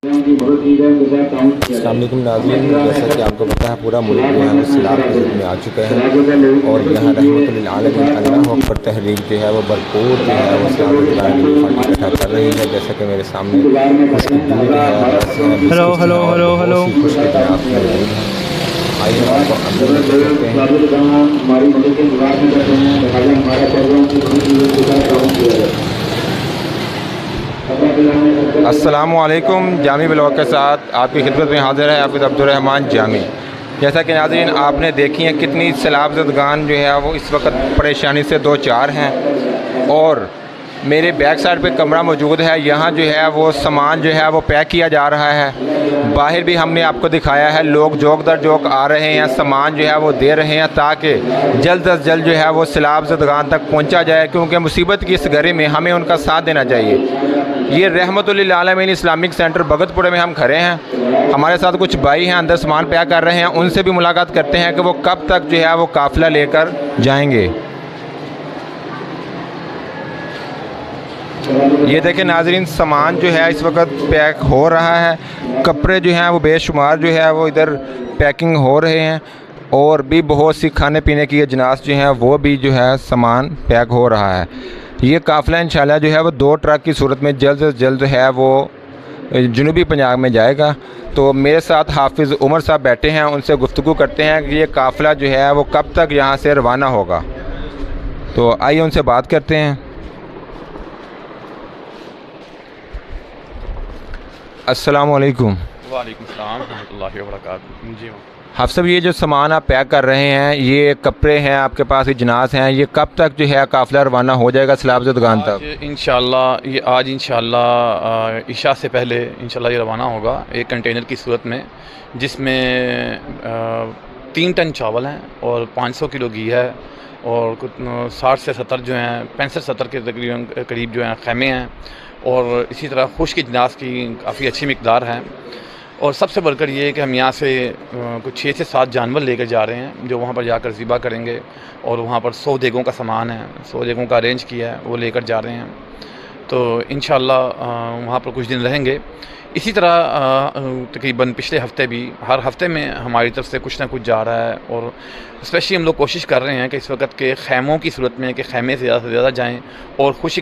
अस्सलामुअलैकुम नाज़रीन, जैसा कि आपको पता है पूरा मुल्क जो है वो सैलाब की ज़द में आ चुका है और यहाँ रहमतुल लिल आलमीन अल्लाह अकबर तहरीक जो है वो भरपूर जो है वो सैलाब दिलाने के लिए फंड इकट्ठा कर रही है। जैसा कि मेरे सामने उसकी दूध है, रस है, बिस्किट है और बहुत सी खुश के जिनास मौजूद हैं। आइए हम आपको अंदर लेकर चलते हैं। अस्सलामुअलैकुम, जामी ब्लॉग के साथ आपकी खिदमत में हाज़िर है हाफिज़ अब्दुर्रहमान जामी। जैसा कि नाज़रीन आपने देखी है कितनी सैलाबज़दगान जो है वो इस वक्त परेशानी से दो चार हैं और मेरे बैक साइड पे कमरा मौजूद है। यहाँ जो है वो सामान जो है वो पैक किया जा रहा है। बाहर भी हमने आपको दिखाया है, लोग जोक दर जोक आ रहे हैं, सामान जो है वो दे रहे हैं ताकि जल्द अज जल्द जो है वो सैलाबज़दगान तक पहुँचा जाए, क्योंकि मुसीबत की इस घड़ी में हमें उनका साथ देना चाहिए। ये रहमतुल लिल आलमीन इस्लामिक सेंटर भगतपुरे में हम खड़े हैं। हमारे साथ कुछ भाई हैं अंदर सामान पैक कर रहे हैं, उनसे भी मुलाकात करते हैं कि वो कब तक जो है वो काफ़िला लेकर जाएंगे। ये देखें नाज़रीन, सामान जो है इस वक्त पैक हो रहा है। कपड़े जो हैं वो बेशुमार जो है वो इधर पैकिंग हो रहे हैं और भी बहुत सी खाने पीने की अजनास जो हैं वो भी जो है सामान पैक हो रहा है। ये काफ़िला इंशाल्लाह जो है वो 2 ट्रक की सूरत में जल्द से जल्द है वो जनूबी पंजाब में जाएगा। तो मेरे साथ हाफिज़ उमर साहब बैठे हैं, उनसे गुफ्तगू करते हैं कि ये काफ़िला जो है वो कब तक यहाँ से रवाना होगा। तो आइए उनसे बात करते हैं। अस्सलामुअलैकुम। वालेकुम सलाम रहमतुल्लाहि व बरकातहू। जी हाफ़िज़ साहब, ये जो सामान आप पैक कर रहे हैं, ये कपड़े हैं आपके पास, इजनास हैं, ये कब तक जो है काफ़िला रवाना हो जाएगा सैलाबज़दगान तक? आज इंशाल्लाह इशा से पहले इंशाल्लाह ये रवाना होगा एक कंटेनर की सूरत में, जिसमें 3 टन चावल हैं और 500 किलो घी है और कुछ 60 से 70 जो हैं 65-70 के तकरीबन करीब जो हैं खैमे हैं और इसी तरह खुश्क इजनास की काफ़ी अच्छी मिकदार है। और सबसे बढ़कर ये है कि हम यहाँ से कुछ 6 से 7 जानवर लेकर जा रहे हैं जो वहाँ पर जाकर ज़िबा करेंगे और वहाँ पर 100 देगों का सामान है, 100 देगों का अरेंज किया है, वो लेकर जा रहे हैं। तो इंशाल्लाह वहाँ पर कुछ दिन रहेंगे। इसी तरह तकरीबन पिछले हफ़्ते भी हर हफ़्ते में हमारी तरफ से कुछ ना कुछ जा रहा है और स्पेशली हम लोग कोशिश कर रहे हैं कि इस वक्त के खैमों की सूरत में कि खैमे से ज़्यादा जाएँ और खुश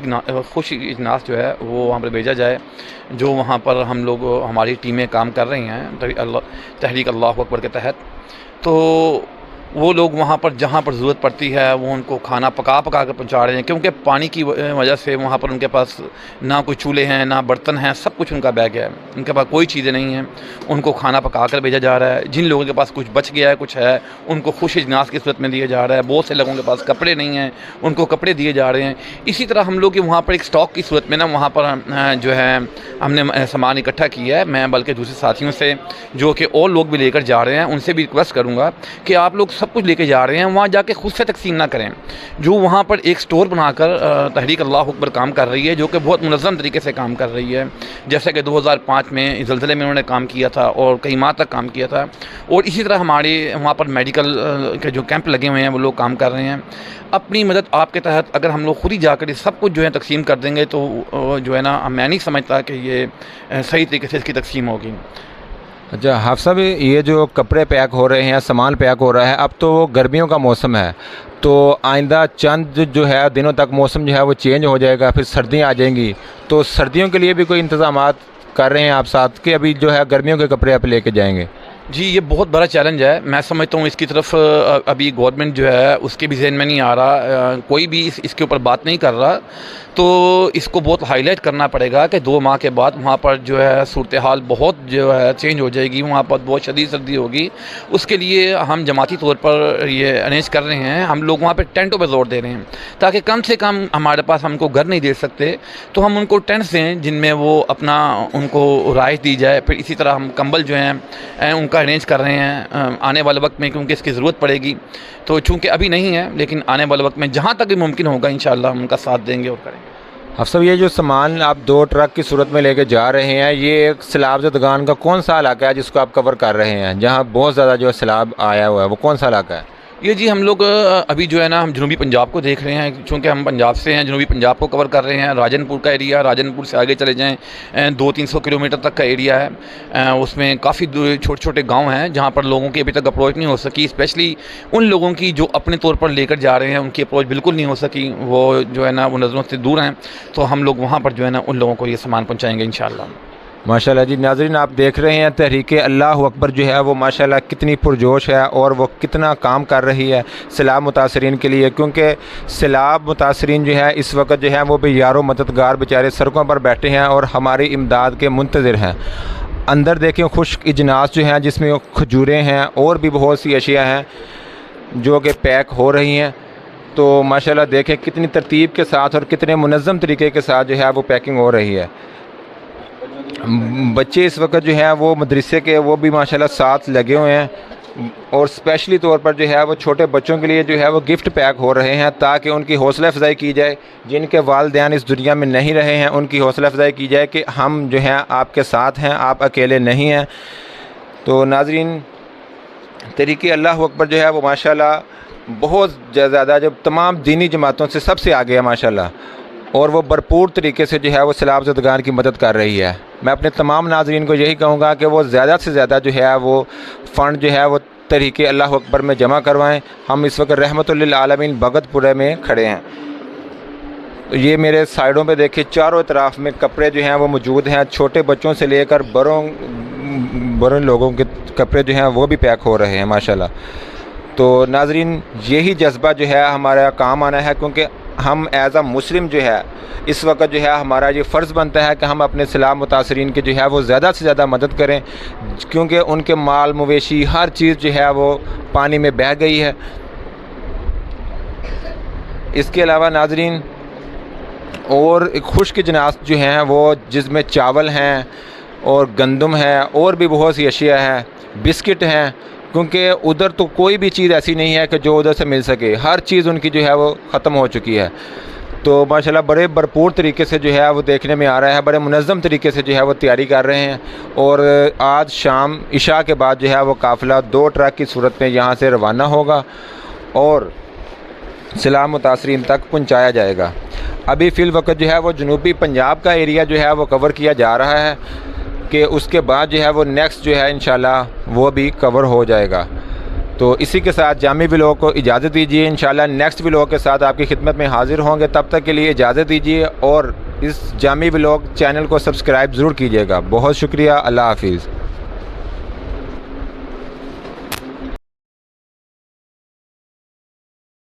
इजनास जो है वो वहाँ पर भेजा जाए, जो वहाँ पर हम लोग हमारी टीमें काम कर रही हैं तहरीक अल्लाह अकबर के तहत। तो वो लोग वहाँ पर जहाँ पर ज़रूरत पड़ती है वो उनको खाना पका कर पहुँचा रहे हैं, क्योंकि पानी की वजह से वहाँ पर उनके पास ना कोई चूल्हे हैं ना बर्तन हैं, सब कुछ उनका बैग है, उनके पास कोई चीज़ें नहीं हैं। उनको खाना पका कर भेजा जा रहा है। जिन लोगों के पास कुछ बच गया है, कुछ है, उनको खुश इजनास की सूरत में दिया जा रहा है। बहुत से लोगों के पास कपड़े नहीं हैं, उनको कपड़े दिए जा रहे हैं। इसी तरह हम लोग वहाँ पर एक स्टॉक की सूरत में ना वहाँ पर जो है हमने सामान इकट्ठा किया है। मैं बल्कि दूसरे साथियों से जो कि और लोग भी लेकर जा रहे हैं उनसे भी रिक्वेस्ट करूँगा कि आप लोग सब कुछ लेके जा रहे हैं वहाँ जाके खुद से तकसीम ना करें। जो वहाँ पर एक स्टोर बनाकर तहरीक अल्लाह अकबर काम कर रही है, जो कि बहुत मुनज़्ज़म तरीके से काम कर रही है, जैसे कि 2005 में ज़लज़ले में उन्होंने काम किया था और कई माह तक काम किया था। और इसी तरह हमारे वहाँ पर मेडिकल के जो कैंप लगे हुए हैं वो लोग काम कर रहे हैं। अपनी मदद आपके तहत अगर हम लोग खुद ही जाकर सब कुछ जो है तकसीम कर देंगे तो जो है ना मैं नहीं समझता कि ये सही तरीके से इसकी तकसीम होगी। अच्छा हाफ़िज़ साहब, ये जो कपड़े पैक हो रहे हैं, सामान पैक हो रहा है, अब तो गर्मियों का मौसम है, तो आइंदा चंद जो है दिनों तक मौसम जो है वो चेंज हो जाएगा, फिर सर्दियाँ आ जाएंगी। तो सर्दियों के लिए भी कोई इंतज़ामात कर रहे हैं आप साथ कि अभी जो है गर्मियों के कपड़े आप लेके जाएंगे? जी, ये बहुत बड़ा चैलेंज है। मैं समझता हूँ इसकी तरफ अभी गवर्नमेंट जो है उसके भी ज़हन में नहीं आ रहा, कोई भी इसके ऊपर बात नहीं कर रहा। तो इसको बहुत हाईलाइट करना पड़ेगा कि 2 माह के बाद वहाँ पर जो है सूरत हाल बहुत जो है चेंज हो जाएगी, वहाँ पर बहुत शदीद सर्दी होगी। उसके लिए हम जमाती तौर पर ये अरेंज कर रहे हैं। हम लोग वहाँ पर टेंटों पर जोर दे रहे हैं ताकि कम से कम हमारे पास हमको घर नहीं दे सकते तो हम उनको टेंट्स दें जिनमें वो अपना उनको राइश दी जाए। फिर इसी तरह हम कंबल जो हैं उनका अरेंज कर रहे हैं आने वाले वक्त में, क्योंकि इसकी ज़रूरत पड़ेगी। तो चूँकि अभी नहीं है लेकिन आने वाले वक्त में जहाँ तक भी मुमकिन होगा इंशाअल्लाह हम उनका साथ देंगे और करेंगे। हाफ़िज़ साहब, ये जो सामान आप 2 ट्रक की सूरत में लेके जा रहे हैं, ये एक सैलाबज़दगान का कौन सा इलाका है जिसको आप कवर कर रहे हैं, जहाँ बहुत ज़्यादा जो है सैलाब आया हुआ है, वो कौन सा इलाका है? ये जी हम लोग अभी जो है ना, हम जनूबी पंजाब को देख रहे हैं, चूँकि हम पंजाब से हैं, जनूबी पंजाब को कवर कर रहे हैं। राजनपुर का एरिया, राजनपुर से आगे चले जाएँ 200-300 किलोमीटर तक का एरिया है। उसमें काफ़ी छोटे छोटे गांव हैं जहां पर लोगों की अभी तक अप्रोच नहीं हो सकी, स्पेशली उन लोगों की जो अपने तौर पर लेकर जा रहे हैं, उनकी अप्रोच बिल्कुल नहीं हो सकी। वो जो है ना, वो नज़रों से दूर हैं, तो हम लोग वहाँ पर जो है ना, उन लोगों को ये सामान पहुँचाएँगे इंशाअल्लाह। माशाल्लाह जी। नाज़रीन, आप देख रहे हैं तहरीक अल्लाह अकबर जो है वो माशाल्लाह कितनी पुरजोश है और वो कितना काम कर रही है सैलाब मुतासरीन के लिए, क्योंकि सैलाब मुतासरीन जो है इस वक्त जो है वो भी यारो मददगार बेचारे सड़कों पर बैठे हैं और हमारी इमदाद के मुंतज़िर हैं। अंदर देखें खुश्क इजनास जो हैं, जिसमें खजूरें हैं और भी बहुत सी अशिया हैं जो कि पैक हो रही हैं। तो माशाल्लाह देखें कितनी तरतीब के साथ और कितने मुनज़्ज़म तरीके के साथ जो है वो पैकिंग हो रही है। बच्चे इस वक्त जो है वो मदरसे के वो भी माशाल्लाह साथ लगे हुए हैं और स्पेशली तौर पर जो है वो छोटे बच्चों के लिए जो है वो गिफ्ट पैक हो रहे हैं, ताकि उनकी हौसला अफजाई की जाए। जिनके वालिदैन इस दुनिया में नहीं रहे हैं, उनकी हौसला अफजाई की जाए कि हम जो हैं आपके साथ हैं, आप अकेले नहीं हैं। तो नाज़रीन, तरीक़े अल्लाह अकबर जो है वो माशाल्लाह बहुत ज़्यादा जब तमाम दीनी जमातों से सबसे आगे है माशाल्लाह, और वो भरपूर तरीके से जो है वो सैलाब ज़दगान की मदद कर रही है। मैं अपने तमाम नाज़रीन को यही कहूँगा कि वो ज़्यादा से ज़्यादा जो है वो फ़ंड जो है वो तरीक़े अल्लाह अकबर में जमा करवाएं। हम इस वक्त रहमतुल लिल आलमीन भगतपुरे में खड़े हैं। तो ये मेरे साइडों पे देखिए, चारों तरफ में कपड़े जो हैं वो मौजूद हैं। छोटे बच्चों से लेकर बड़ों लोगों के कपड़े जो हैं वो भी पैक हो रहे हैं माशाल्लाह। तो नाज़रीन, यही जज्बा जो है हमारा काम आना है, क्योंकि हम एज़ अ मुस्लिम जो है इस वक्त जो है हमारा ये फ़र्ज़ बनता है कि हम अपने सैलाब मुतासरीन की जो है वो ज़्यादा से ज़्यादा मदद करें, क्योंकि उनके माल मवेशी हर चीज़ जो है वो पानी में बह गई है। इसके अलावा नाज़रीन, और खुश्क अजनास जो हैं वो जिसमें चावल हैं और गंदम है और भी बहुत सी अशिया है, बिस्किट हैं, क्योंकि उधर तो कोई भी चीज़ ऐसी नहीं है कि जो उधर से मिल सके। हर चीज़ उनकी जो है वो ख़त्म हो चुकी है। तो माशाल्लाह बड़े भरपूर तरीके से जो है वो देखने में आ रहा है, बड़े मुनज़्ज़म तरीके से जो है वो तैयारी कर रहे हैं। और आज शाम इशा के बाद जो है वो काफ़िला 2 ट्रक की सूरत में यहाँ से रवाना होगा और सैलाब मुतासरीन तक पहुँचाया जाएगा। अभी फ़िल वक्त जो है वो जनूबी पंजाब का एरिया जो है वो कवर किया जा रहा है, कि उसके बाद जो है वो नेक्स्ट जो है इंशाल्लाह वो भी कवर हो जाएगा। तो इसी के साथ जामी व्लॉग को इजाज़त दीजिए। इंशाल्लाह नेक्स्ट व्लॉग के साथ आपकी खिदमत में हाज़िर होंगे। तब तक के लिए इजाज़त दीजिए और इस जामी व्लॉग चैनल को सब्सक्राइब ज़रूर कीजिएगा। बहुत शुक्रिया। अल्लाह हाफिज़।